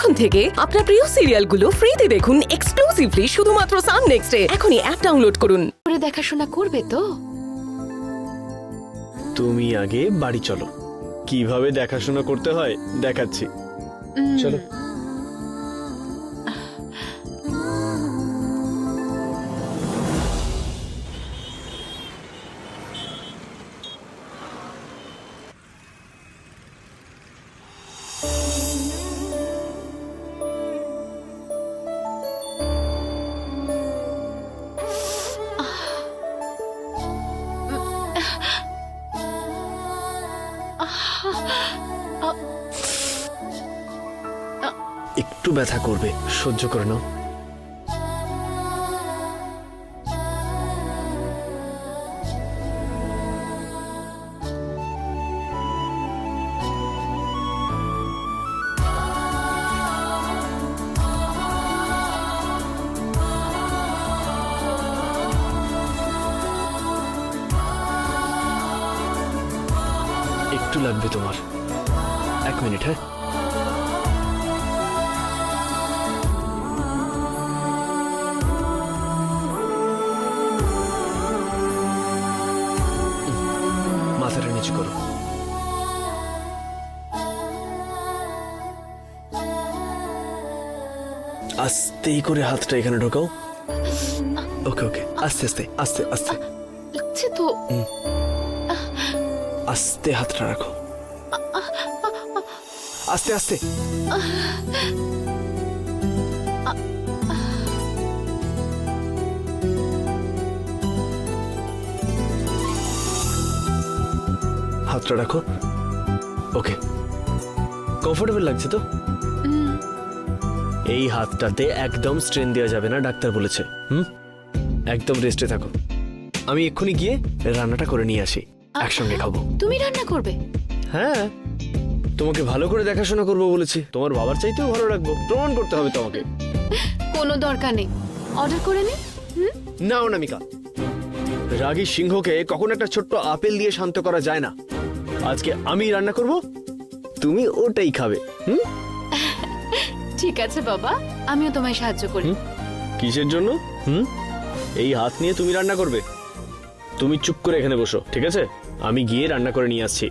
এখন থেকে আপনার প্রিয় সিরিয়ালগুলো ফ্রিতে দেখুন এক্সক্লুসিভলি শুধুমাত্র সান নেক্সটে। এখনই অ্যাপ ডাউনলোড করুন। করে দেখাশোনা করবে তো? তুমি আগে বাড়ি চলো, কিভাবে দেখাশোনা করতে হয় দেখাচ্ছি। চলো। একটু ব্যথা করবে, সহ্য করে নাও। একটু লাগবে তোমার, 1 মিনিট। হ্যাঁ, মাথাটা নিচু করো। আস্তে করে হাতটা এখানে ঢোকাও। ওকে ওকে, আস্তে আস্তে আস্তে আস্তে লাগছে তো। আস্তে হাতটা রাখো, আস্তে আস্তে। হাতটা রাখো। ওকে, কমফোর্টেবল লাগছে তো? এই হাতটাতে একদম স্ট্রেন দেওয়া যাবে না, ডাক্তার বলেছে। একদম রেস্টে থাকো। আমি এক্ষুনি গিয়ে রান্নাটা করে নিয়ে আসি, একসঙ্গে খাবো। তুমি রান্না করবে? হ্যাঁ, তোমাকে ভালো করে দেখাশোনা করবো বলেছি। তোমার বাবার চাইতেও ভালো রাখবো, প্রমাণ করতে হবে তোমাকে। কোনো দরকার নেই, অর্ডার করে নে। না অনামিকা, রাগী সিংহকে কখন একটা ছোট্ট আপেল দিয়ে শান্ত করা যায় না। আজকে আমি রান্না করব, তুমি ওটাই খাবে। ঠিক আছে বাবা, আমিও তোমায় সাহায্য করি। কিসের জন্য? এই হাত নিয়ে তুমি রান্না করবে? তুমি চুপ করে এখানে বসো, ঠিক আছে? আমি গিয়ে রান্না করে নিয়ে আসছি।